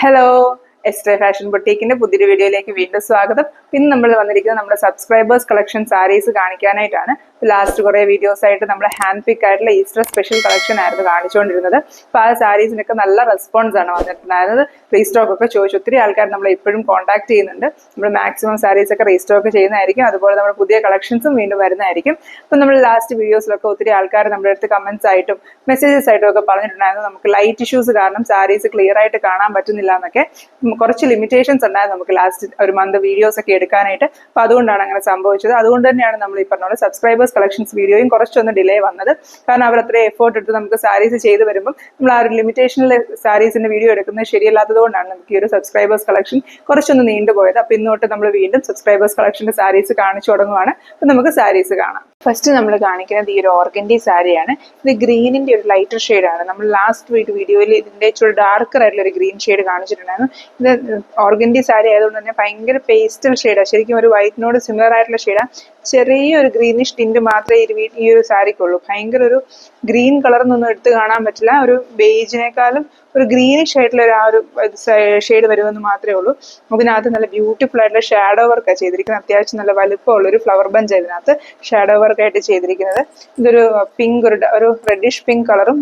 Hello, astray fashion ബൊട്ടീക്കിന്റെ പുതിയൊരു വീഡിയോയിലേക്ക് വീണ്ടും സ്വാഗതം. ഇന്ന് നമ്മൾ വന്നിരിക്കുന്നത് നമ്മുടെ സബ്സ്ക്രൈബേഴ്സ് കളക്ഷൻ സാരീസ് കാണിക്കാനായിട്ടാണ്. ലാസ്റ്റ് കുറേ വീഡിയോസ് ആയിട്ട് നമ്മുടെ ഹാൻഡ് പിക്ക് ആയിട്ടുള്ള ഈസ്റ്റർ സ്പെഷ്യൽ കളക്ഷൻ ആയിരുന്നു കാണിച്ചുകൊണ്ടിരുന്നത്. അപ്പോൾ ആ സാരീസിനൊക്കെ നല്ല റെസ്പോൺസ് ആണ് വന്നിട്ടുണ്ടായിരുന്നത്. റീസ്റ്റോക്ക് ഒക്കെ ചോദിച്ചു ഒത്തിരി ആൾക്കാർ നമ്മളെ ഇപ്പോഴും കോൺടാക്ട് ചെയ്യുന്നുണ്ട്. നമ്മൾ മാക്സിമം സാരീസ് ഒക്കെ റീസ്റ്റോക്ക് ചെയ്യുന്നതായിരിക്കും. അതുപോലെ നമ്മുടെ പുതിയ കളക്ഷൻസും വീണ്ടും വരുന്നതായിരിക്കും. അപ്പം നമ്മൾ ലാസ്റ്റ് വീഡിയോസിലൊക്കെ ഒത്തിരി ആൾക്കാർ നമ്മുടെ അടുത്ത് കമന്റ്സ് ആയിട്ടും മെസ്സേജസ് ആയിട്ടും ഒക്കെ പറഞ്ഞിട്ടുണ്ടായിരുന്നു നമുക്ക് ലൈറ്റ് ഇഷ്യൂസ് കാരണം സാരീസ് ക്ലിയർ ആയിട്ട് കാണാൻ പറ്റുന്നില്ല എന്നൊക്കെ. കുറച്ച് ലിമിറ്റേഷൻസ് ഉണ്ടായിരുന്നു നമുക്ക് ലാസ്റ്റ് ഒരു മന്ത് വീഡിയോസ് ഒക്കെ എടുക്കാനായിട്ട്. അപ്പൊ അതുകൊണ്ടാണ് അങ്ങനെ സംഭവിച്ചത്. അതുകൊണ്ട് തന്നെയാണ് നമ്മൾ ഈ പറഞ്ഞ സബ്സ്ക്രൈബേഴ്സ് കളക്ഷൻസ് വീഡിയോയും കുറച്ചൊന്ന് ഡിലേ വന്നത്. കാരണം അവർ അത്രയും എഫേർട്ട് എടുത്ത് നമുക്ക് സാരീസ് ചെയ്ത് വരുമ്പോൾ നമ്മൾ ആ ഒരു ലിമിറ്റേഷനിൽ സാരീസിന്റെ വീഡിയോ എടുക്കുന്നത് ശരിയല്ലാത്തത് കൊണ്ടാണ് നമുക്ക് ഈ ഒരു സബ്സ്ക്രൈബേഴ്സ് കളക്ഷൻ കുറച്ചൊന്ന് നീണ്ടുപോയത്. അപ്പൊ ഇന്നോട്ട് നമ്മൾ വീണ്ടും സബ്സ്ക്രൈബേഴ്സ് കളക്ഷന്റെ സാരീസ് കാണിച്ചു തുടങ്ങുവാണ്. അപ്പൊ നമുക്ക് സാരീസ് കാണാം. ഫസ്റ്റ് നമ്മൾ കാണിക്കുന്നത് ഈ ഒരു ഓർഗൻഡി സാരിയാണ്. ഇത് ഗ്രീനിന്റെ ഒരു ലൈറ്റർ ഷെയ്ഡാണ്. നമ്മൾ ലാസ്റ്റ് വീഡിയോയിൽ ഇതിന്റെ ഇച്ചിരി ഡാർക്കർ ആയിട്ടുള്ള ഒരു ഗ്രീൻ ഷെയ്ഡ് കാണിച്ചിട്ടുണ്ടായിരുന്നു. ഇത് ഓർഗൻഡി സാരി ആയതുകൊണ്ട് തന്നെ ഭയങ്കര പേസ്റ്റൽ ഷെയ്ഡാണ്. ശരിക്കും ഒരു വൈറ്റിനോട് സിമിലർ ആയിട്ടുള്ള ഷെയ്ഡാണ്. ചെറിയൊരു ഗ്രീനിഷ് ടിന്റ് മാത്രമേ ഈ ഒരു സാരിക്കുള്ളൂ. ഭയങ്കര ഒരു ഗ്രീൻ കളർന്നൊന്നും എടുത്ത് കാണാൻ പറ്റില്ല. ഒരു ബേജിനേക്കാളും ഒരു ഗ്രീനിഷ് ആയിട്ടുള്ള ആ ഒരു ഷെയ്ഡ് വരുമെന്ന് മാത്രമേ ഉള്ളൂ. അതിനകത്ത് നല്ല ബ്യൂട്ടിഫുൾ ആയിട്ടുള്ള ഷാഡോ വർക്കാണ് ചെയ്തിരിക്കുന്നത്. അത്യാവശ്യം നല്ല വലുപ്പമുള്ള ഒരു ഫ്ലവർ ബഞ്ച് ഇതിനകത്ത് ഷാഡോ വർക്കായിട്ട് ചെയ്തിരിക്കുന്നത്. ഇതൊരു പിങ്ക്, ഒരു റെഡിഷ് പിങ്ക് കളറും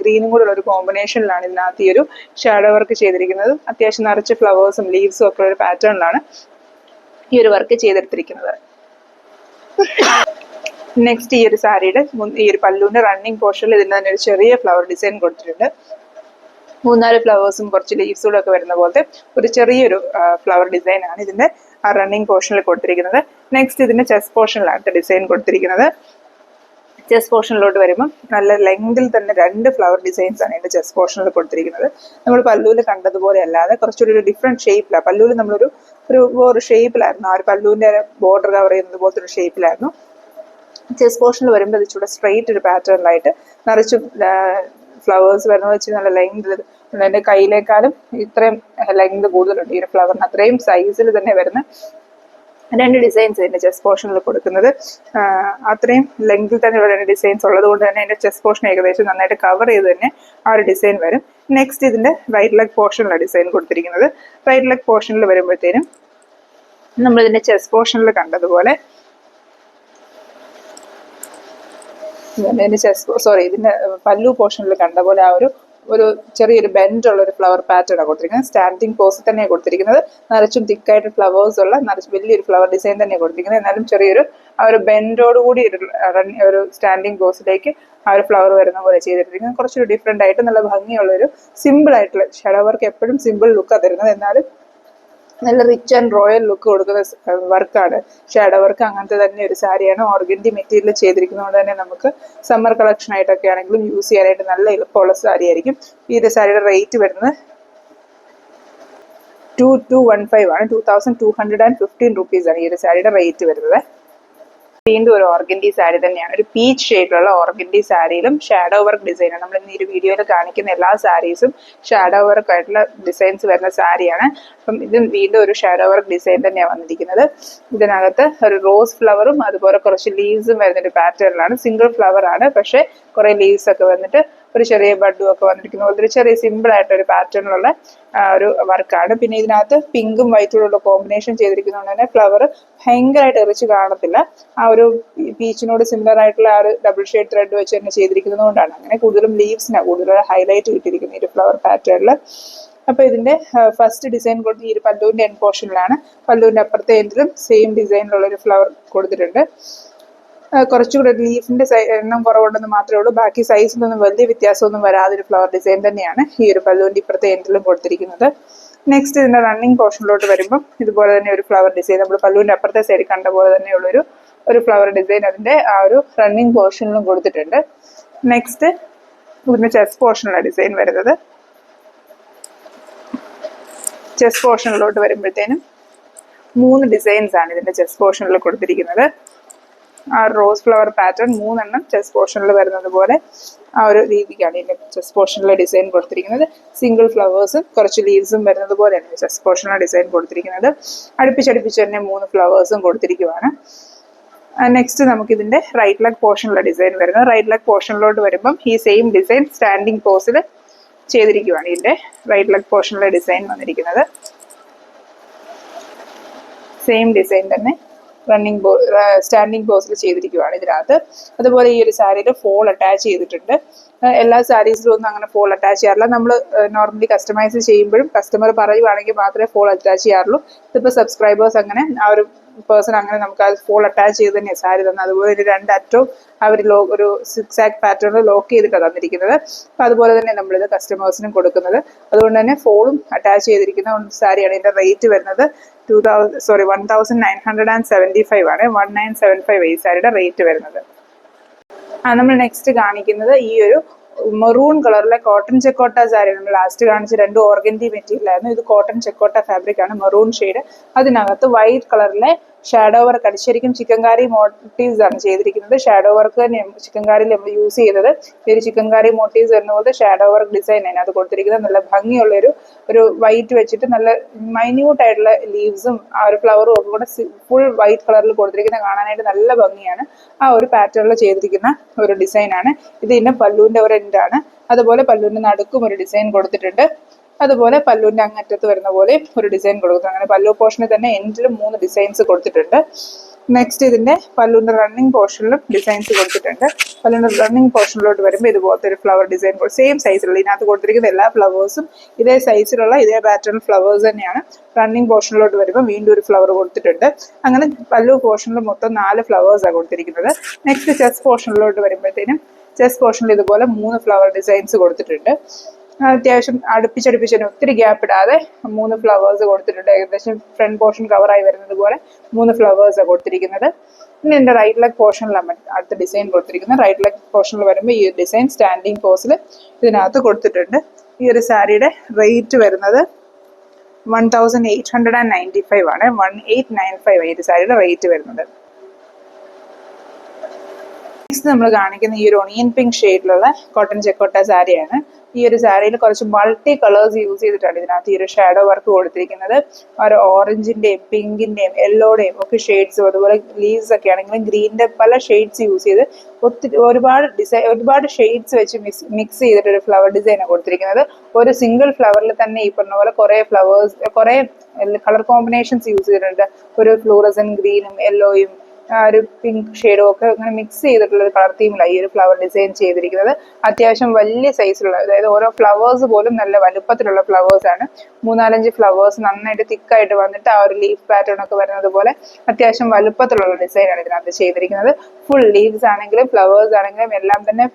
ഗ്രീനും കൂടെ ഉള്ള ഒരു കോമ്പിനേഷനിലാണ് ഇതിനകത്ത് ഈ ഒരു ഷാഡോ വർക്ക് ചെയ്തിരിക്കുന്നത്. അത്യാവശ്യം നിറച്ച് ഫ്ലവേഴ്സും ലീവ്സും ഒക്കെ ഒരു പാറ്റേണിലാണ് ഈ ഒരു വർക്ക് ചെയ്തെടുത്തിരിക്കുന്നത്. നെക്സ്റ്റ് ഈ ഒരു സാരിയുടെ ഈ ഒരു പല്ലുവിന്റെ റണ്ണിങ് പോർഷനിൽ ഇതിന് തന്നെ ഒരു ചെറിയ ഫ്ലവർ ഡിസൈൻ കൊടുത്തിട്ടുണ്ട്. 3-4 ഫ്ലവേഴ്സും കുറച്ച് ലീവ്സും ഒക്കെ വരുന്ന പോലത്തെ ഒരു ചെറിയൊരു ഫ്ലവർ ഡിസൈൻ ആണ് ഇതിന്റെ ആ റണ്ണിങ് പോർഷനിൽ കൊടുത്തിരിക്കുന്നത്. നെക്സ്റ്റ് ഇതിന്റെ ചെസ്റ്റ് പോർഷനിലാണ് ഡിസൈൻ കൊടുത്തിരിക്കുന്നത്. ചെസ്റ്റ് പോർഷനിലോട്ട് വരുമ്പോൾ നല്ല ലെങ്തിൽ തന്നെ 2 ഫ്ലവർ ഡിസൈൻസ് ആണ് ഇതിന്റെ ചെസ്റ്റ് പോർഷനിൽ കൊടുത്തിരിക്കുന്നത്. നമ്മൾ പല്ലുവിൽ കണ്ടതുപോലെ അല്ലാതെ കുറച്ചുകൂടി ഒരു ഡിഫറെന്റ് ഷേപ്പിലാണ്. പല്ലുവിൽ നമ്മളൊരു ഒരു ഷേപ്പിലായിരുന്നു, ആ ഒരു പല്ലുവിന്റെ ബോർഡർ കവർ ചെയ്യുന്നത് പോലത്തെ ഒരു ഷേപ്പിലായിരുന്നു. ചെസ്റ്റ് പോർഷനിൽ വരുമ്പോൾ ഇത് ചൂടെ സ്ട്രെയിറ്റ് ഒരു പാറ്റേണിലായിട്ട് നിറച്ച് ഫ്ലവേഴ്സ് വരുന്നത് വെച്ച് നല്ല ലെങ്ത്, എൻ്റെ കയ്യിലേക്കാളും ഇത്രയും ലെങ്ത് കൂടുതലുണ്ട് ഈ ഒരു ഫ്ലവറിന്. അത്രയും സൈസിൽ തന്നെ വരുന്ന 2 ഡിസൈൻസ് ഇതിന്റെ ചെസ്റ്റ് പോർഷനിൽ കൊടുക്കുന്നത്. അത്രയും ലെങ്തിൽ തന്നെ ഉള്ള 2 ഡിസൈൻസ് ഉള്ളത് കൊണ്ട് തന്നെ അതിന്റെ ചെസ്റ്റ് പോർഷൻ ഏകദേശം നന്നായിട്ട് കവർ ചെയ്ത് തന്നെ ആ ഒരു ഡിസൈൻ വരും. നെക്സ്റ്റ് ഇതിന്റെ റൈറ്റ് ലെഗ് പോർഷനിലാണ് ഡിസൈൻ കൊടുത്തിരിക്കുന്നത്. റൈറ്റ് ലെഗ് പോർഷനിൽ വരുമ്പോഴത്തേനും നമ്മൾ ഇതിന്റെ ചെസ്റ്റ് പോർഷനിൽ കണ്ടതുപോലെ ഇതിന്റെ പല്ലു പോർഷനിൽ കണ്ട പോലെ ആ ഒരു ചെറിയൊരു ബെൻഡ് ഉള്ള ഒരു ഫ്ലവർ പാറ്റേൺ ആണ് കൊടുത്തിരിക്കുന്നത്. സ്റ്റാൻഡിങ് പോസ് തന്നെയാണ് കൊടുത്തിരിക്കുന്നത്. നിറച്ചും തിക്കായിട്ട് ഫ്ലവേഴ്സ് ഉള്ള വലിയൊരു ഫ്ലവർ ഡിസൈൻ തന്നെയാണ് കൊടുത്തിരിക്കുന്നത്. എന്നാലും ചെറിയൊരു ആ ഒരു ബെൻഡോടുകൂടി ഒരു സ്റ്റാൻഡിങ് പോസിലേക്ക് ആ ഒരു ഫ്ലവർ വരുന്ന പോലെ ചെയ്തിട്ടിരിക്കുന്നത്. കുറച്ചൊരു ഡിഫറെന്റ് ആയിട്ട് നല്ല ഭംഗിയുള്ള ഒരു സിമ്പിൾ ആയിട്ടുള്ള ഷാഡോ വർക്ക്. എപ്പോഴും സിമ്പിൾ ലുക്കാണ് തരുന്നത്, എന്നാലും നല്ല റിച്ച് ആൻഡ് റോയൽ ലുക്ക് കൊടുക്കുന്ന വർക്കാണ് ഷാഡോ വർക്ക്. അങ്ങനത്തെ തന്നെ ഒരു സാരിയാണ്. ഓർഗൻഡി മെറ്റീരിയൽ ചെയ്തിരിക്കുന്നതുകൊണ്ട് തന്നെ നമുക്ക് സമ്മർ കളക്ഷൻ ആയിട്ടൊക്കെ ആണെങ്കിലും യൂസ് ചെയ്യാനായിട്ട് നല്ല എളുപ്പമുള്ള സാരി ആയിരിക്കും. ഈ ഒരു സാരിയുടെ റേറ്റ് വരുന്നത് 2215 ആണ്. 2215 റുപ്പീസ് ആണ് ഈ ഒരു സാരിയുടെ റേറ്റ് വരുന്നത്. വീണ്ടും ഒരു ഓർഗൻഡി സാരി തന്നെയാണ്. ഒരു പീച്ച് ഷെയ്ഡിലുള്ള ഓർഗൻഡി സാരിയിലും ഷാഡോ വർക്ക് ഡിസൈനാണ്. നമ്മൾ ഇന്ന് ഈ ഒരു വീഡിയോയിൽ കാണിക്കുന്ന എല്ലാ സാരീസും ഷാഡോ വർക്ക് ആയിട്ടുള്ള ഡിസൈൻസ് വരുന്ന സാരിയാണ്. അപ്പം ഇത് വീണ്ടും ഒരു ഷാഡോ വർക്ക് ഡിസൈൻ തന്നെയാണ് വന്നിരിക്കുന്നത്. ഇതിനകത്ത് ഒരു റോസ് ഫ്ലവറും അതുപോലെ കുറച്ച് ലീവ്സും വരുന്നൊരു പാറ്റേണിലാണ്. സിംഗിൾ ഫ്ലവർ ആണ്, പക്ഷെ കുറെ ലീവ്സ് ഒക്കെ വന്നിട്ട് ഒരു ചെറിയ ബഡും ഒക്കെ വന്നിരിക്കുന്ന പോലത്തെ ഒരു ചെറിയ സിമ്പിൾ ആയിട്ട് ഒരു പാറ്റേണിലുള്ള ഒരു വർക്കാണ്. പിന്നെ ഇതിനകത്ത് പിങ്കും വൈറ്റും ഉള്ള കോമ്പിനേഷൻ ചെയ്തിരിക്കുന്നതുകൊണ്ട് തന്നെ ഫ്ലവർ ഭയങ്കരമായിട്ട് എറിച്ച് കാണത്തില്ല. ആ ഒരു പീച്ചിനോട് സിമിലർ ആയിട്ടുള്ള ആ ഒരു ഡബിൾ ഷെയ്ഡ് ത്രെഡ് വെച്ച് തന്നെ ചെയ്തിരിക്കുന്നത് കൊണ്ടാണ് അങ്ങനെ കൂടുതലും ലീവ്സിനാണ് കൂടുതൽ ഹൈലൈറ്റ് കിട്ടിയിരിക്കുന്നത് ഈ ഒരു ഫ്ലവർ പാറ്റേണിൽ. അപ്പൊ ഇതിന്റെ ഫസ്റ്റ് ഡിസൈൻ കൊടുത്ത് ഈ ഒരു പല്ലുവിന്റെ എൻഡ് പോർഷനിലാണ്. പല്ലുവിന്റെ അപ്പുറത്തെ എൻഡിലും സെയിം ഡിസൈനിലുള്ള ഒരു ഫ്ലവർ കൊടുത്തിട്ടുണ്ട്. കുറച്ചുകൂടെ ലീഫിന്റെ എണ്ണം കുറവുണ്ടെന്ന് മാത്രമേ ഉള്ളൂ. ബാക്കി സൈസിലൊന്നും വലിയ വ്യത്യാസമൊന്നും വരാതൊരു ഫ്ലവർ ഡിസൈൻ തന്നെയാണ് ഈ ഒരു പല്ലുവിന്റെ ഇപ്പുറത്തെ എൻഡിലും കൊടുത്തിരിക്കുന്നത്. നെക്സ്റ്റ് ഇതിന്റെ റണ്ണിങ് പോർഷനിലോട്ട് വരുമ്പോൾ ഇതുപോലെ തന്നെ ഒരു ഫ്ലവർ ഡിസൈൻ നമ്മൾ പല്ലുവിന്റെ അപ്പുറത്തെ സൈഡിൽ കണ്ട പോലെ തന്നെയുള്ളൊരു ഫ്ലവർ ഡിസൈൻ അതിന്റെ ആ ഒരു റണ്ണിങ് പോർഷനിലും കൊടുത്തിട്ടുണ്ട്. നെക്സ്റ്റ് ഇതിന്റെ ചെസ്റ്റ് പോർഷനിലാണ് ഡിസൈൻ വരുന്നത്. ചെസ്റ്റ് പോർഷനിലോട്ട് വരുമ്പോഴത്തേനും 3 ഡിസൈൻസ് ആണ് ഇതിന്റെ ചെസ്റ്റ് പോർഷനിൽ കൊടുത്തിരിക്കുന്നത്. ആ റോസ് ഫ്ലവർ പാറ്റേൺ 3 എണ്ണം ചെസ്റ്റ് പോർഷനിൽ വരുന്നത് പോലെ ആ ഒരു രീതിക്കാണ് ഇതിന്റെ ചെസ്റ്റ് പോർഷനിലെ ഡിസൈൻ കൊടുത്തിരിക്കുന്നത്. സിംഗിൾ ഫ്ലവേഴ്സും കുറച്ച് ലീവ്സും വരുന്നത് പോലെയാണ് ചെസ്റ്റ് പോർഷനിലെ ഡിസൈൻ കൊടുത്തിരിക്കുന്നത്. അടുപ്പിച്ചടുപ്പിച്ച് തന്നെ 3 ഫ്ലവേഴ്സും കൊടുത്തിരിക്കുവാണ്. നെക്സ്റ്റ് നമുക്ക് ഇതിന്റെ റൈറ്റ് ലെഗ് പോർഷനിലെ ഡിസൈൻ വരുന്നത്. റൈറ്റ് ലെഗ് പോർഷനിലോട്ട് വരുമ്പം ഈ സെയിം ഡിസൈൻ സ്റ്റാൻഡിങ് പോസിൽ ചെയ്തിരിക്കുകയാണ്. ഇതിൻ്റെ റൈറ്റ് ലെഗ് പോർഷനിലെ ഡിസൈൻ വന്നിരിക്കുന്നത് സെയിം ഡിസൈൻ തന്നെ സ്റ്റാൻഡിങ് പോസിൽ ചെയ്തിരിക്കുകയാണ് ഇതിനകത്ത്. അതുപോലെ ഈ ഒരു സാരിയിൽ ഫോൾ അറ്റാച്ച് ചെയ്തിട്ടുണ്ട്. എല്ലാ സാരീസിലും ഒന്നും അങ്ങനെ ഫോൾ അറ്റാച്ച് ചെയ്യാറില്ല. നമ്മൾ നോർമലി കസ്റ്റമൈസ് ചെയ്യുമ്പോഴും കസ്റ്റമർ പറയുവാണെങ്കിൽ മാത്രമേ ഫോൾ അറ്റാച്ച് ചെയ്യാറുള്ളൂ. ഇതിപ്പോൾ സബ്സ്ക്രൈബേഴ്സ് അങ്ങനെ ആ ഒരു പേഴ്സൺ അങ്ങനെ നമുക്ക് അത് ഫോൾ അറ്റാച്ച് ചെയ്ത് തന്നെയാണ് സാരി തന്നെ. അതുപോലെ ഒരു 2 അറ്റവും അവർ ഒരു 6 പാറ്റേണിൽ ലോക്ക് ചെയ്തിട്ടാണ് തന്നിരിക്കുന്നത്. അപ്പോൾ അതുപോലെ തന്നെ നമ്മളിത് കസ്റ്റമേഴ്സിനും കൊടുക്കുന്നത്. അതുകൊണ്ട് തന്നെ ഫോളും അറ്റാച്ച് ചെയ്തിരിക്കുന്ന സാരിയാണ്. ഇതിൻ്റെ റേറ്റ് വരുന്നത് 1975 ആണ്. 1975 ഈ സാരിയുടെ റേറ്റ് വരുന്നത്. നമ്മൾ നെക്സ്റ്റ് കാണിക്കുന്നത് ഈ ഒരു മെറൂൺ കളറിലെ കോട്ടൺ ചെക്കോട്ട സാരി. നമ്മൾ ലാസ്റ്റ് കാണിച്ച 2 ഓർഗൻഡി മെറ്റീരിയൽ ആയിരുന്നു. ഇത് കോട്ടൺ ചെക്കോട്ട ഫാബ്രിക് ആണ്, മെറൂൺ ഷെയ്ഡ്. അതിനകത്ത് വൈറ്റ് കളറിലെ ഷാഡോ വർക്ക് ആണ്. ശരിക്കും ചിക്കൻകാരി മോട്ടീവ്സ് ആണ് ചെയ്തിരിക്കുന്നത്. ഷാഡോ വർക്ക് തന്നെ ചിക്കൻകാരിയിൽ നമ്മൾ യൂസ് ചെയ്തത്. ഈ ഒരു ചിക്കൻകാരി മോട്ടീവ്സ് വരുന്ന പോലെ ഷാഡോ വർക്ക് ഡിസൈൻ ആണ് അത് കൊടുത്തിരിക്കുന്നത്. നല്ല ഭംഗിയുള്ളൊരു വൈറ്റ് വെച്ചിട്ട് നല്ല മൈന്യൂട്ട് ആയിട്ടുള്ള ലീവ്സും ആ ഒരു ഫ്ലവറും ഒക്കെ കൂടെ ഫുൾ വൈറ്റ് കളറിൽ കൊടുത്തിരിക്കുന്നത് കാണാനായിട്ട് നല്ല ഭംഗിയാണ്. ആ ഒരു പാറ്റേണിൽ ചെയ്തിരിക്കുന്ന ഒരു ഡിസൈൻ ആണ് ഇത്. ഇതിന്റെ പല്ലുവിന്റെ ഒരു എൻഡാണ്. അതുപോലെ പല്ലുവിന്റെ നടുക്കും ഒരു ഡിസൈൻ കൊടുത്തിട്ടുണ്ട്. അതുപോലെ പല്ലുവിന്റെ അങ്ങറ്റത്ത് വരുന്ന പോലെ ഒരു ഡിസൈൻ കൊടുക്കുന്നു. അങ്ങനെ പല്ലു പോർഷനിൽ തന്നെ എൻഡിലും 3 ഡിസൈൻസ് കൊടുത്തിട്ടുണ്ട്. നെക്സ്റ്റ് ഇതിന്റെ പല്ലുവിന്റെ റണ്ണിങ് പോർഷനിലും ഡിസൈൻസ് കൊടുത്തിട്ടുണ്ട്. പല്ലുവിന്റെ റണ്ണിങ് പോർഷനിലോട്ട് വരുമ്പോൾ ഇതുപോലത്തെ ഒരു ഫ്ലവർ ഡിസൈൻ സെയിം സൈസിലുള്ള ഇതിനകത്ത് കൊടുത്തിരിക്കുന്ന എല്ലാ ഫ്ലവേഴ്സും ഇതേ സൈസിലുള്ള ഇതേ പാറ്റേൺ ഫ്ലവേഴ്സ് തന്നെയാണ്. റണ്ണിങ് പോർഷനിലോട്ട് വരുമ്പോൾ വീണ്ടും ഒരു ഫ്ലവർ കൊടുത്തിട്ടുണ്ട്. അങ്ങനെ പല്ലു പോർഷനിൽ മൊത്തം 4 ഫ്ലവേഴ്സാണ് കൊടുത്തിരിക്കുന്നത്. നെക്സ്റ്റ് ചെസ്റ്റ് പോർഷനിലോട്ട് വരുമ്പോഴത്തേനും ചെസ്റ്റ് പോർഷനിൽ ഇതുപോലെ 3 ഫ്ലവർ ഡിസൈൻസ് കൊടുത്തിട്ടുണ്ട്. അത്യാവശ്യം അടുപ്പിച്ചടുപ്പിച്ച് തന്നെ ഒത്തിരി ഗ്യാപ്പ് ഇടാതെ 3 ഫ്ലവേഴ്സ് കൊടുത്തിട്ടുണ്ട്. ഏകദേശം ഫ്രണ്ട് പോർഷൻ കവറായി വരുന്നത് പോലെ 3 ഫ്ലവേഴ്സാണ് കൊടുത്തിരിക്കുന്നത്. ഇനി എൻ്റെ റൈറ്റ് ലെഗ് പോർഷനിലാണ് അടുത്ത ഡിസൈൻ കൊടുത്തിരിക്കുന്നത്. റൈറ്റ് ലെഗ് പോർഷനിൽ വരുമ്പോൾ ഈ ഡിസൈൻ സ്റ്റാൻഡിങ് പോസിൽ ഇതിനകത്ത് കൊടുത്തിട്ടുണ്ട്. ഈ ഒരു സാരിയുടെ റേറ്റ് വരുന്നത് 1895 ആണ്. 1895 ഈ ഒരു സാരിയുടെ റേറ്റ് വരുന്നത്. നെക്സ്റ്റ് നമ്മൾ കാണിക്കുന്ന ഈ ഒരു ഒണിയൻ പിങ്ക് ഷെയ്ഡിലുള്ള കോട്ടൺ ചെക്കോട്ട സാരിയാണ്. ഈ ഒരു സാരിയിൽ കുറച്ച് മൾട്ടി കളേഴ്സ് യൂസ് ചെയ്തിട്ടാണ് ഇതിനകത്ത് ഈ ഒരു ഷാഡോ വർക്ക് കൊടുത്തിരിക്കുന്നത്. ഒരു ഓറഞ്ചിന്റെയും പിങ്കിന്റെയും യെല്ലോയുടെയും ഒക്കെ ഷെയ്ഡ്സും അതുപോലെ ലീവ്സ് ഒക്കെ ആണെങ്കിലും ഗ്രീനിന്റെ പല ഷെയ്ഡ്സ് യൂസ് ചെയ്ത് ഒരുപാട് ഷെയ്ഡ്സ് വെച്ച് മിക്സ് ചെയ്തിട്ട് ഒരു ഫ്ലവർ ഡിസൈനാണ് കൊടുത്തിരിക്കുന്നത്. ഒരു സിംഗിൾ ഫ്ലവറിൽ തന്നെ ഈ പറഞ്ഞ പോലെ കുറെ കളർ കോമ്പിനേഷൻസ് യൂസ് ചെയ്തിട്ടുണ്ട്. ഒരു ഫ്ലൂറസൻ ഗ്രീനും യെല്ലോയും ഒരു പിങ്ക് ഷെയ്ഡും ഒക്കെ അങ്ങനെ മിക്സ് ചെയ്തിട്ടുള്ള ഒരു കളർ തീമിലാണ് ഈ ഒരു ഫ്ലവർ ഡിസൈൻ ചെയ്തിരിക്കുന്നത്. അത്യാവശ്യം വലിയ സൈസിലുള്ള, അതായത് ഓരോ ഫ്ലവേഴ്സ് പോലും നല്ല വലുപ്പത്തിലുള്ള ഫ്ലവേഴ്സ് ആണ്. 3-4 ഫ്ലവേഴ്സ് നന്നായിട്ട് തിക്കായിട്ട് വന്നിട്ട് ആ ഒരു ലീഫ് പാറ്റേൺ ഒക്കെ വരുന്നത് പോലെ അത്യാവശ്യം വലുപ്പത്തിലുള്ള ഡിസൈനാണ് ഇതിനകത്ത് ചെയ്തിരിക്കുന്നത്. ഫുൾ ലീവ്സ് ആണെങ്കിലും ഫ്ലവേഴ്സ് ആണെങ്കിലും എല്ലാം തന്നെ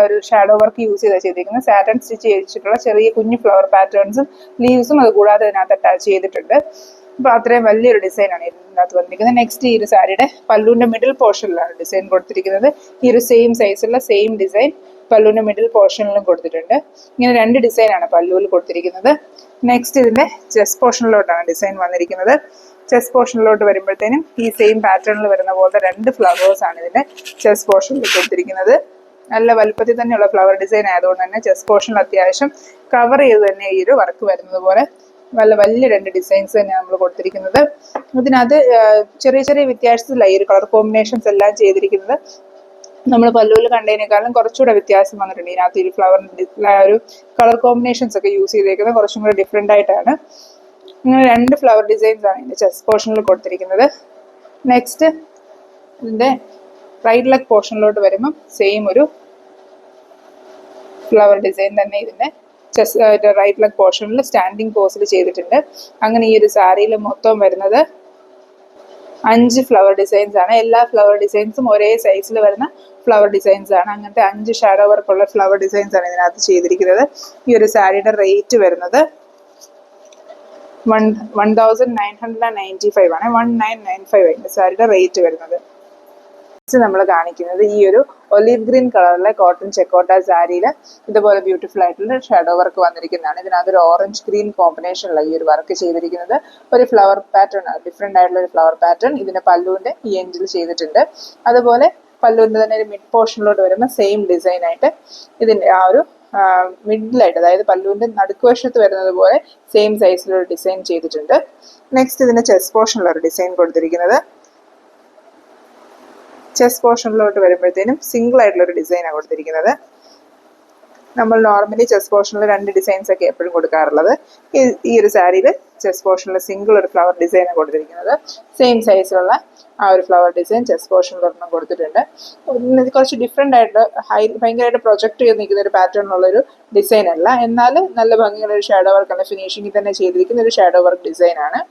ഒരു ഷാഡോ വർക്ക് യൂസ് ചെയ്തിരിക്കുന്നത്. സാറ്റൻ സ്റ്റിച്ച് ചെയ്തിട്ടുള്ള ചെറിയ കുഞ്ഞു ഫ്ലവർ പാറ്റേൺസും ലീവ്സും അതുകൂടാതെ ഇതിനകത്ത് അറ്റാച്ച് ചെയ്തിട്ടുണ്ട്. അപ്പോൾ അത്രയും വലിയൊരു ഡിസൈനാണ് ഇതിനകത്ത് വന്നിരിക്കുന്നത്. നെക്സ്റ്റ് ഈ ഒരു സാരിയുടെ പല്ലുവിന്റെ മിഡിൽ പോർഷനിലാണ് ഡിസൈൻ കൊടുത്തിരിക്കുന്നത്. ഈ ഒരു സെയിം സൈസുള്ള സെയിം ഡിസൈൻ പല്ലുവിന്റെ മിഡിൽ പോർഷനിലും കൊടുത്തിട്ടുണ്ട്. ഇങ്ങനെ 2 ഡിസൈനാണ് പല്ലുവിൽ കൊടുത്തിരിക്കുന്നത്. നെക്സ്റ്റ് ഇതിന്റെ ചെസ്റ്റ് പോർഷനിലോട്ടാണ് ഡിസൈൻ വന്നിരിക്കുന്നത്. ചെസ്റ്റ് പോർഷനിലോട്ട് വരുമ്പോഴത്തേനും ഈ സെയിം പാറ്റേണിൽ വരുന്ന പോലത്തെ 2 ഫ്ലവേഴ്സ് ആണ് ഇതിന്റെ ചെസ്റ്റ് പോർഷനിൽ കൊടുത്തിരിക്കുന്നത്. നല്ല വലുപ്പത്തിൽ തന്നെയുള്ള ഫ്ലവർ ഡിസൈൻ ആയതുകൊണ്ട് തന്നെ ചെസ്റ്റ് പോർഷനിൽ അത്യാവശ്യം കവർ ചെയ്ത് തന്നെ ഈ ഒരു വർക്ക് വരുന്നത് പോലെ വലിയ 2 ഡിസൈൻസ് തന്നെയാണ് നമ്മൾ കൊടുത്തിരിക്കുന്നത്. ഇതിനകത്ത് ചെറിയ ചെറിയ വ്യത്യാസത്തിലായി ഈ ഒരു കളർ കോമ്പിനേഷൻസ് എല്ലാം ചെയ്തിരിക്കുന്നത്. നമ്മൾ പല്ലുവിൽ കണ്ടതിനേക്കാളും കുറച്ചുകൂടെ വ്യത്യാസം വന്നിട്ടുണ്ട്. ഇതിനകത്ത് ഈ ഫ്ലവറിന്റെ ഒരു കളർ കോമ്പിനേഷൻസ് ഒക്കെ യൂസ് ചെയ്തേക്കുന്നത് കുറച്ചും കൂടെ ഡിഫറെൻ്റ് ആയിട്ടാണ്. ഇങ്ങനെ 2 ഫ്ലവർ ഡിസൈൻസ് ആണ് ഇതിന്റെ ചെസ്റ്റ് പോർഷനിൽ കൊടുത്തിരിക്കുന്നത്. നെക്സ്റ്റ് ഇതിന്റെ റൈറ്റ് ലെഗ് പോർഷനിലോട്ട് വരുമ്പം സെയിം ഒരു ഫ്ലവർ ഡിസൈൻ തന്നെ ഇതിന്റെ റൈറ്റ് ലെഗ് പോർഷനിൽ സ്റ്റാൻഡിങ് പോസിൽ ചെയ്തിട്ടുണ്ട്. അങ്ങനെ ഈ ഒരു സാരിയിൽ മൊത്തം വരുന്നത് 5 ഫ്ലവർ ഡിസൈൻസ് ആണ്. എല്ലാ ഫ്ലവർ ഡിസൈൻസും ഒരേ സൈസിൽ വരുന്ന ഫ്ലവർ ഡിസൈൻസ് ആണ്. അങ്ങനത്തെ 5 ഷാഡോ വർക്കുള്ള ഫ്ലവർ ഡിസൈൻസ് ആണ് ഇതിനകത്ത് ചെയ്തിരിക്കുന്നത്. ഈ ഒരു സാരിയുടെ റേറ്റ് വരുന്നത് 1995 ആണ്. 1995 ഇതിന്റെ സാരിയുടെ റേറ്റ് വരുന്നത്. നമ്മൾ കാണിക്കുന്നത് ഈ ഒരു ഒലീവ് ഗ്രീൻ കളറിലെ കോട്ടൺ ചെക്കോട്ട സാരിയിൽ ഇതുപോലെ ബ്യൂട്ടിഫുൾ ആയിട്ടുള്ള ഷാഡോ വർക്ക് വന്നിരിക്കുന്നതാണ്. ഇതിനകത്ത് ഒരു ഓറഞ്ച് ഗ്രീൻ കോമ്പിനേഷനിലാണ് ഈ ഒരു വർക്ക് ചെയ്തിരിക്കുന്നത്. ഒരു ഫ്ലവർ പാറ്റേൺ, ഡിഫറെൻ്റ് ആയിട്ടുള്ള ഒരു ഫ്ലവർ പാറ്റേൺ ഇതിന്റെ പല്ലുവിന്റെ ഈ എൻഡിൽ ചെയ്തിട്ടുണ്ട്. അതുപോലെ പല്ലുവിന്റെ തന്നെ ഒരു മിഡ് പോർഷനിലോട്ട് വരുമ്പോൾ സെയിം ഡിസൈൻ ആയിട്ട് ഇതിന്റെ ആ ഒരു മിഡിലായിട്ട്, അതായത് പല്ലുവിന്റെ നടുക്കുവശത്ത് വരുന്നത് പോലെ സെയിം സൈസിലൊരു ഡിസൈൻ ചെയ്തിട്ടുണ്ട്. നെക്സ്റ്റ് ഇതിന്റെ ചെസ്റ്റ് പോർഷനിലൊരു ഡിസൈൻ കൊടുത്തിരിക്കുന്നത്. ചെസ്റ്റ് പോർഷനിലോട്ട് വരുമ്പോഴത്തേനും സിംഗിൾ ആയിട്ടുള്ള ഒരു ഡിസൈനാണ് കൊടുത്തിരിക്കുന്നത്. നമ്മൾ നോർമലി ചെസ്റ്റ് പോർഷനിൽ 2 ഡിസൈൻസ് ഒക്കെ എപ്പോഴും കൊടുക്കാറുള്ളത്. ഈ ഒരു സാരിയിൽ ചെസ്റ്റ് പോർഷനിൽ സിംഗിൾ ഒരു ഫ്ലവർ ഡിസൈനാണ് കൊടുത്തിരിക്കുന്നത്. സെയിം സൈസിലുള്ള ആ ഒരു ഫ്ലവർ ഡിസൈൻ ചെസ്റ്റ് പോർഷനിൽ ഒരെണ്ണം കൊടുത്തിട്ടുണ്ട്. കുറച്ച് ഡിഫറെൻ്റ് ആയിട്ട് ഭയങ്കരമായിട്ട് പ്രൊജക്റ്റ് ചെയ്ത് നിൽക്കുന്ന ഒരു പാറ്റേണിലുള്ളൊരു ഡിസൈൻ അല്ല, എന്നാൽ നല്ല ഭംഗിയുള്ള ഒരു ഷാഡോ വർക്കാണ്, ഫിനിഷിങ്ങിൽ തന്നെ ചെയ്തിരിക്കുന്ന ഒരു ഷാഡോ വർക്ക് ഡിസൈനാണ്.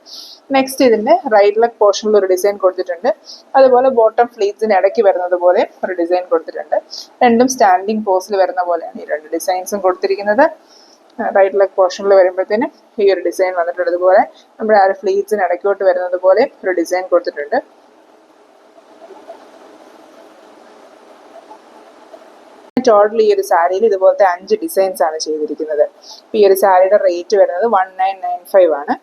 നെക്സ്റ്റ് ഇതിൻ്റെ റൈറ്റ് ലെഗ് പോർഷനിൽ ഒരു ഡിസൈൻ കൊടുത്തിട്ടുണ്ട്. അതുപോലെ ബോട്ടം ഫ്ലീറ്റ്സിന് ഇടയ്ക്ക് വരുന്നത് പോലെ ഒരു ഡിസൈൻ കൊടുത്തിട്ടുണ്ട്. രണ്ടും സ്റ്റാൻഡിങ് പോസിൽ വരുന്ന പോലെയാണ് ഈ 2 ഡിസൈൻസും കൊടുത്തിരിക്കുന്നത്. റൈറ്റ് ലെഗ് പോർഷനിൽ വരുമ്പോഴത്തേനും ഈ ഒരു ഡിസൈൻ വന്നിട്ടുണ്ട്. അതുപോലെ നമ്മുടെ ആ ഒരു ഫ്ലീറ്റ്സിന് ഇടയ്ക്കോട്ട് വരുന്നത് പോലെ ഒരു ഡിസൈൻ കൊടുത്തിട്ടുണ്ട്. ടോട്ടൽ ഈ ഒരു സാരിയിൽ ഇതുപോലത്തെ 5 ഡിസൈൻസ് ആണ് ചെയ്തിരിക്കുന്നത്. ഈ ഒരു സാരിയുടെ റേറ്റ് വരുന്നത് 1995 ആണ്.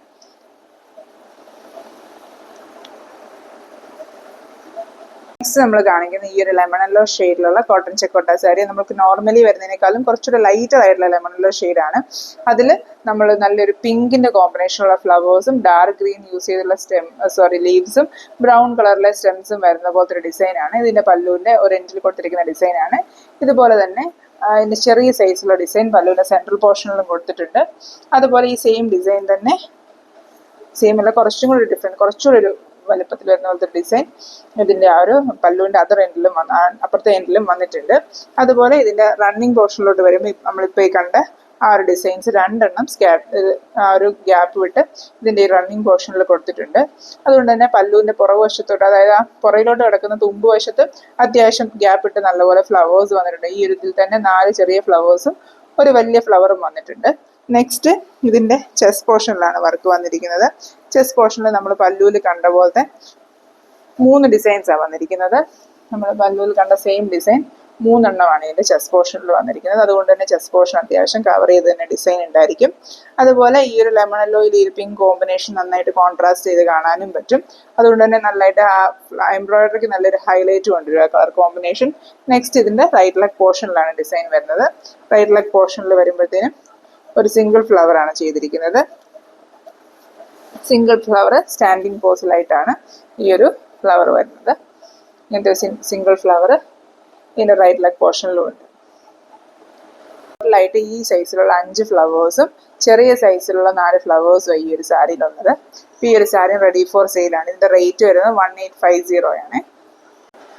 നെക്സ്റ്റ് നമ്മൾ കാണിക്കുന്ന ഈ ഒരു ലെമൺ യെല്ലോ ഷെയ്ഡിലുള്ള കോട്ടൺ ചെക്കോട്ട സാരി നമുക്ക് നോർമലി വരുന്നതിനേക്കാളും കുറച്ചുകൂടെ ലൈറ്റർ ആയിട്ടുള്ള ലെമൺ യെല്ലോ ഷെയ്ഡാണ്. അതിൽ നമ്മൾ നല്ലൊരു പിങ്കിന്റെ കോമ്പിനേഷനുള്ള ഫ്ലവേഴ്സും ഡാർക്ക് ഗ്രീൻ യൂസ് ചെയ്തുള്ള ലീവ്സും ബ്രൗൺ കളറിലെ സ്റ്റെംസും വരുന്ന പോലത്തെ ഒരു ഡിസൈനാണ്. ഇതിന്റെ പല്ലുവിന്റെ ഒരു എൻഡിൽ കൊടുത്തിരിക്കുന്ന ഡിസൈനാണ്. ഇതുപോലെ തന്നെ ഇതിന്റെ ചെറിയ സൈസുള്ള ഡിസൈൻ പല്ലുവിന്റെ സെൻട്രൽ പോർഷനിലും കൊടുത്തിട്ടുണ്ട്. അതുപോലെ ഈ സെയിം ഡിസൈൻ തന്നെ സെയിം അല്ല, കുറച്ചും കൂടി ഡിഫറെൻറ്റ്, കുറച്ചുകൂടി ഒരു വലുപ്പത്തിൽ വരുന്ന പോലത്തെ ഡിസൈൻ ഇതിൻ്റെ ആ ഒരു പല്ലുവിൻ്റെ അതർ എൻഡിലും അപ്പുറത്തെ എൻഡിലും വന്നിട്ടുണ്ട്. അതുപോലെ ഇതിൻ്റെ റണ്ണിങ് പോർഷനിലോട്ട് വരുമ്പോൾ നമ്മളിപ്പോൾ ഈ കണ്ട ആ ഒരു ഡിസൈൻസ് 2 എണ്ണം ആ ഒരു ഗ്യാപ്പ് വിട്ട് ഇതിൻ്റെ ഈ റണ്ണിങ് പോർഷനിൽ കൊടുത്തിട്ടുണ്ട്. അതുകൊണ്ട് തന്നെ പല്ലുവിൻ്റെ പുറകുവശത്തോട്ട്, അതായത് ആ പുറയിലോട്ട് കിടക്കുന്ന തുമ്പ് വശത്ത് അത്യാവശ്യം ഗ്യാപ്പ് ഇട്ട് നല്ലപോലെ ഫ്ലവേഴ്സ് വന്നിട്ടുണ്ട്. ഈ ഒരു ഇതിൽ തന്നെ 4 ചെറിയ ഫ്ലവേഴ്സും ഒരു വലിയ ഫ്ലവറും വന്നിട്ടുണ്ട്. നെക്സ്റ്റ് ഇതിൻ്റെ ചെസ്റ്റ് പോർഷനിലാണ് വർക്ക് വന്നിരിക്കുന്നത്. ചെസ്റ്റ് പോർഷനിൽ നമ്മൾ പല്ലുവിൽ കണ്ട പോലത്തെ 3 ഡിസൈൻസാണ് വന്നിരിക്കുന്നത്. നമ്മൾ പല്ലുവിൽ കണ്ട സെയിം ഡിസൈൻ 3 എണ്ണമാണ് ഇതിൻ്റെ ചെസ്റ്റ് പോർഷനിൽ വന്നിരിക്കുന്നത്. അതുകൊണ്ട് തന്നെ ചെസ്റ്റ് പോർഷൻ അത്യാവശ്യം കവർ ചെയ്ത് തന്നെ ഡിസൈൻ ഉണ്ടായിരിക്കും. അതുപോലെ ഈ ഒരു ലെമൺ യെല്ലോയിൽ ഈ പിങ്ക് കോമ്പിനേഷൻ നന്നായിട്ട് കോൺട്രാസ്റ്റ് ചെയ്ത് കാണാനും പറ്റും. അതുകൊണ്ട് തന്നെ നല്ലതായിട്ട് ആ എംബ്രോയിഡറിക്ക് നല്ലൊരു ഹൈലൈറ്റ് കൊണ്ടുവരും ആ കളർ കോമ്പിനേഷൻ. നെക്സ്റ്റ് ഇതിൻ്റെ റൈറ്റ് ലെഗ് പോർഷനിലാണ് ഡിസൈൻ വരുന്നത്. റൈറ്റ് ലെഗ് പോർഷനിൽ വരുമ്പോഴത്തേനും ഒരു സിംഗിൾ ഫ്ലവർ ആണ് ചെയ്തിരിക്കുന്നത്. സിംഗിൾ ഫ്ലവർ സ്റ്റാൻഡിങ് പോസിലായിട്ടാണ് ഈ ഒരു ഫ്ലവർ വരുന്നത്. ഇങ്ങനത്തെ സിംഗിൾ ഫ്ലവർ ഇതിൻ്റെ റൈറ്റ് ലെഗ് പോർഷനിലും ഉണ്ട്. ടോട്ടലായിട്ട് ഈ സൈസിലുള്ള 5 ഫ്ലവേഴ്സും ചെറിയ സൈസിലുള്ള 4 ഫ്ലവേഴ്സും ഈ ഒരു സാരിയിലുള്ളത്. ഈ ഒരു സാരി റെഡി ഫോർ സെയിലാണ്. ഇതിൻ്റെ റേറ്റ് വരുന്നത് 1850 ആണ്.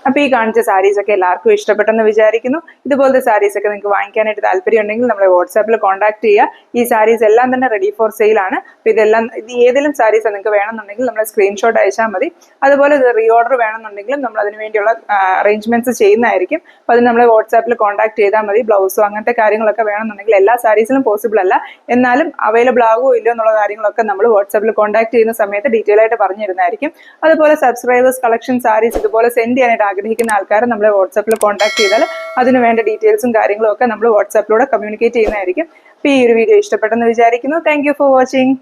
അപ്പോൾ ഈ കാണിച്ച സാരീസ് ഒക്കെ എല്ലാവർക്കും ഇഷ്ടപ്പെട്ടെന്ന് വിചാരിക്കുന്നു. ഇതുപോലത്തെ സാരീസ് ഒക്കെ നിങ്ങൾക്ക് വാങ്ങിക്കാനായിട്ട് താല്പര്യം ഉണ്ടെങ്കിൽ നമ്മളെ വാട്സാപ്പിൽ കോൺടാക്ട് ചെയ്യുക. ഈ സാരീസ് എല്ലാം തന്നെ റെഡി ഫോർ സെയിലാണ്. അപ്പോൾ ഇത് ഏതെങ്കിലും സാരീസ് നിങ്ങൾക്ക് വേണമെന്നുണ്ടെങ്കിൽ നമ്മൾ സ്ക്രീൻഷോട്ട് അയച്ചാൽ മതി. അതുപോലെ ഇത് റീ ഓർഡർ വേണമെന്നുണ്ടെങ്കിലും നമ്മൾ അതിന് വേണ്ടിയുള്ള അറേഞ്ച്മെന്റ്സ് ചെയ്യുന്നതായിരിക്കും. അപ്പോൾ അതിന് നമ്മളെ വാട്സാപ്പിൽ കോൺടാക്ട് ചെയ്താൽ മതി. ബ്ലൗസോ അങ്ങനത്തെ കാര്യങ്ങളൊക്കെ വേണമെന്നുണ്ടെങ്കിൽ എല്ലാ സാരീസിലും പോസിബിൾ അല്ല, എന്നാലും അവൈലബിൾ ആകുമോ ഇല്ലയോ എന്നുള്ള കാര്യങ്ങളൊക്കെ നമ്മൾ വാട്സാപ്പിൽ കോൺടാക്ട് ചെയ്യുന്ന സമയത്ത് ഡീറ്റെയിൽ ആയിട്ട് പറഞ്ഞു തരുന്നതായിരിക്കും. അതുപോലെ സബ്സ്ക്രൈബേഴ്സ് കളക്ഷൻ സാരീസ് ഇതുപോലെ സെൻഡ് ചെയ്യാനായിട്ട് ആഗ്രഹിക്കുന്ന ആൾക്കാർ നമ്മളെ വാട്സാപ്പിൽ കോൺടാക്ട് ചെയ്താൽ അതിന് വേണ്ട ഡീറ്റെയിൽസും കാര്യങ്ങളും ഒക്കെ നമ്മൾ വാട്സാപ്പിലൂടെ കമ്മ്യൂണിക്കേറ്റ് ചെയ്യുന്നതായിരിക്കും. അപ്പോൾ ഈ ഒരു വീഡിയോ ഇഷ്ടപ്പെട്ടെന്ന് വിചാരിക്കുന്നു. Thank you for watching.